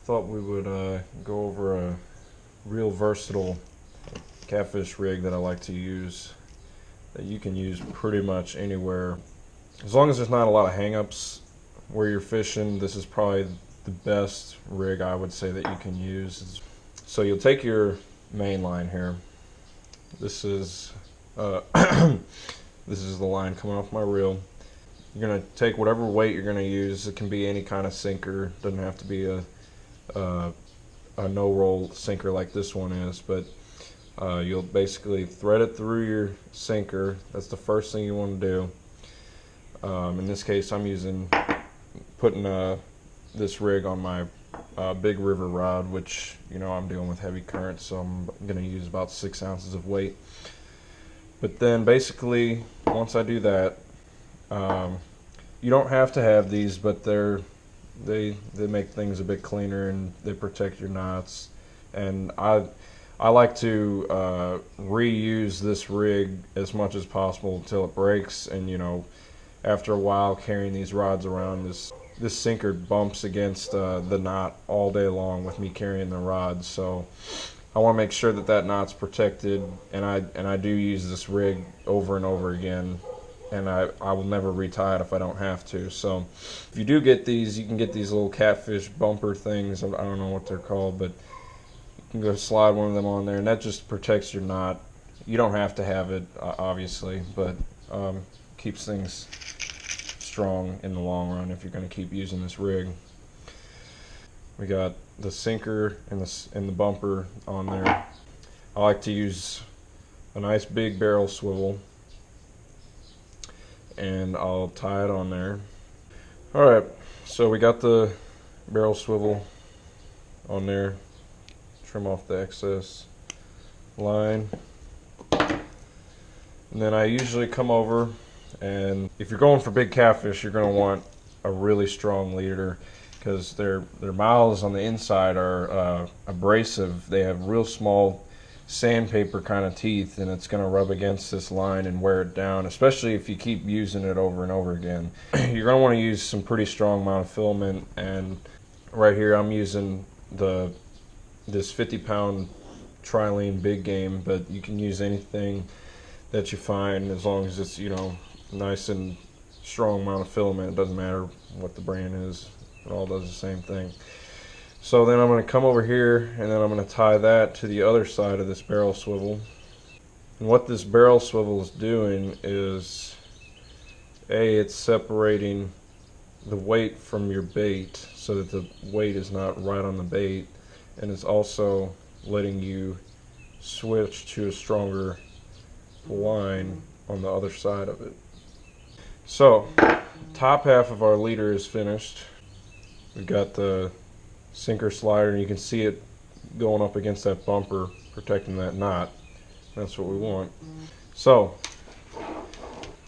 thought we would go over a real versatile catfish rig that I like to use that you can use pretty much anywhere. As long as there's not a lot of hang-ups where you're fishing, this is probably the best rig I would say that you can use. So you'll take your main line here. This is this is the line coming off my reel. You're going to take whatever weight you're going to use. It can be any kind of sinker. It doesn't have to be a no-roll sinker like this one is, but you'll basically thread it through your sinker. That's the first thing you want to do. In this case, I'm putting this rig on my big river rod, which I'm dealing with heavy currents, so I'm going to use about 6 ounces of weight. But then basically, once I do that, you don't have to have these, but they make things a bit cleaner and they protect your knots. And I like to reuse this rig as much as possible until it breaks. And after a while carrying these rods around, this sinker bumps against the knot all day long with me carrying the rods. So I want to make sure that knot's protected, and I do use this rig over and over again, and I will never retie it if I don't have to. So if you do get these, you can get these little catfish bumper things. I don't know what they're called, but you can go slide one of them on there, and that just protects your knot. You don't have to have it, obviously, but keeps things strong in the long run if you're going to keep using this rig. We got the sinker and the bumper on there. I like to use a nice big barrel swivel, and I'll tie it on there. Alright, so we got the barrel swivel on there. Trim off the excess line. And then I usually come over, and if you're going for big catfish, you're going to want a really strong leader, because their mouths on the inside are abrasive. They have real small sandpaper kind of teeth, and it's going to rub against this line and wear it down, especially if you keep using it over and over again. You're going to want to use some pretty strong monofilament, and right here I'm using this 50-pound trilene big game, but you can use anything that you find as long as it's nice and strong monofilament. It doesn't matter what the brand is. It all does the same thing. So then I'm going to come over here, and then I'm going to tie that to the other side of this barrel swivel. And what this barrel swivel is doing is, it's separating the weight from your bait so that the weight is not right on the bait, and it's also letting you switch to a stronger line on the other side of it. So, top half of our leader is finished. We've got the sinker slider, and you can see it going up against that bumper, protecting that knot. That's what we want. So,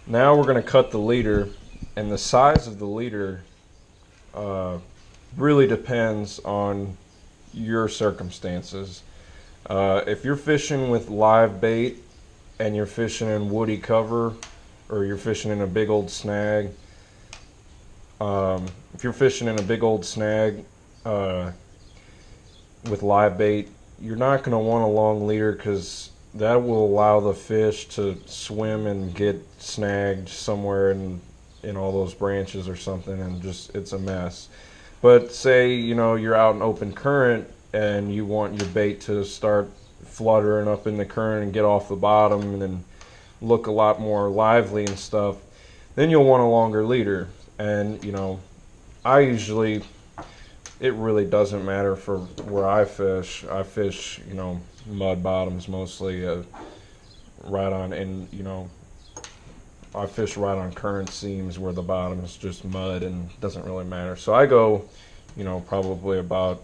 now we're going to cut the leader, and the size of the leader really depends on your circumstances. If you're fishing with live bait and you're fishing in woody cover, or you're fishing in a big old snag, if you're fishing in a big old snag with live bait, you're not going to want a long leader, because that will allow the fish to swim and get snagged somewhere in all those branches or something, and just it's a mess. But say you're out in open current and you want your bait to start fluttering up in the current and get off the bottom and then look a lot more lively and stuff, then you'll want a longer leader. And it really doesn't matter for where I fish. I fish mud bottoms mostly, right on, and I fish right on current seams where the bottom is just mud and doesn't really matter. So I go probably about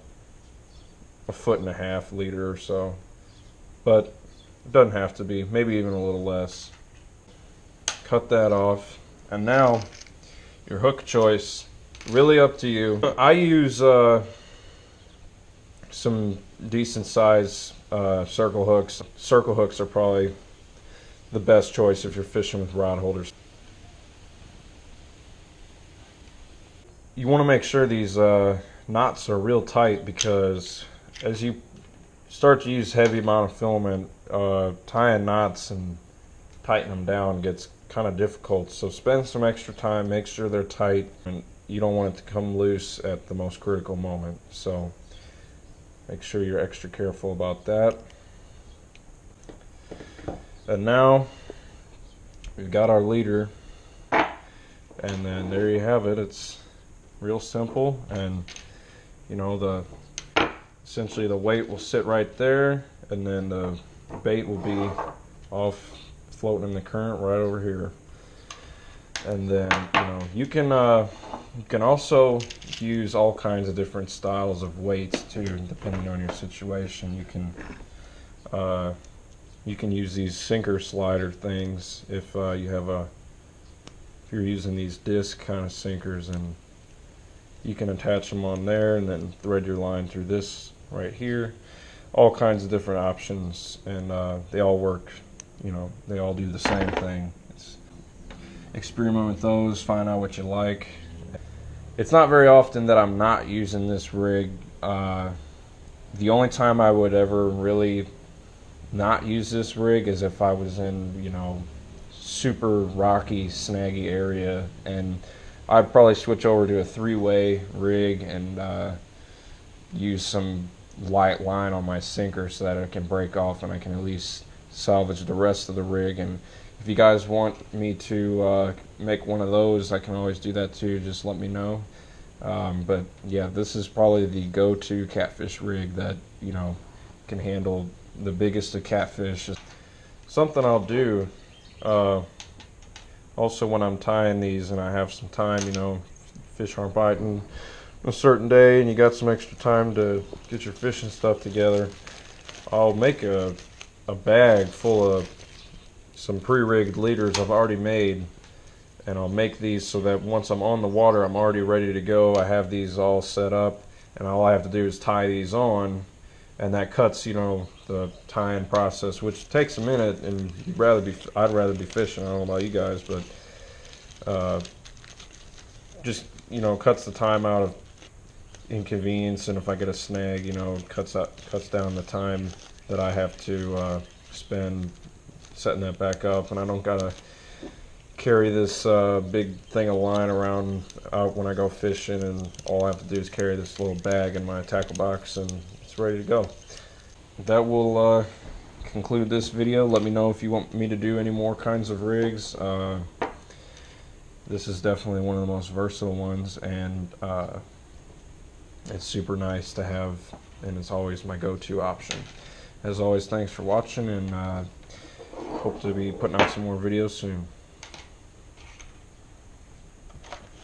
1.5 foot leader or so, but it doesn't have to be, maybe even a little less. Cut that off, and now your hook choice, really up to you. I use some decent size circle hooks. Circle hooks are probably the best choice if you're fishing with rod holders. You want to make sure these knots are real tight, because as you start to use heavy amount of filament, tying knots and tightening them down gets kind of difficult. So spend some extra time, make sure they're tight, and you don't want it to come loose at the most critical moment. So make sure you're extra careful about that. And now we've got our leader, and then there you have it. It's real simple, and you know, essentially the weight will sit right there, and then the bait will be off floating in the current right over here. And then, you know, you can also use all kinds of different styles of weights too, depending on your situation. You can use these sinker slider things if you're using these disc kind of sinkers, and you can attach them on there and then thread your line through this right here. All kinds of different options, and they all work. You know, they all do the same thing. Experiment with those, find out what you like. It's not very often that I'm not using this rig. The only time I would ever really not use this rig is if I was in, you know, super rocky, snaggy area, and I'd probably switch over to a 3-way rig and use some light line on my sinker so that it can break off and I can at least salvage the rest of the rig. And if you guys want me to make one of those, I can always do that too. Just let me know. But yeah, this is probably the go-to catfish rig that, you know, can handle the biggest of catfish. Something I'll do also when I'm tying these and I have some time, you know, fish aren't biting a certain day and you got some extra time to get your fishing stuff together, I'll make a bag full of some pre-rigged leaders I've already made, and I'll make these so that once I'm on the water I'm already ready to go. I have these all set up, and all I have to do is tie these on, and that cuts, you know, the tying process, which takes a minute, and I'd rather be fishing. I don't know about you guys, but just, you know, cuts the time out of inconvenience, and if I get a snag, you know, cuts down the time that I have to spend setting that back up, and I don't gotta carry this big thing of line around out when I go fishing, and all I have to do is carry this little bag in my tackle box and it's ready to go. That will conclude this video. Let me know if you want me to do any more kinds of rigs. This is definitely one of the most versatile ones, and it's super nice to have, and it's always my go-to option. As always, thanks for watching, and hope to be putting out some more videos soon.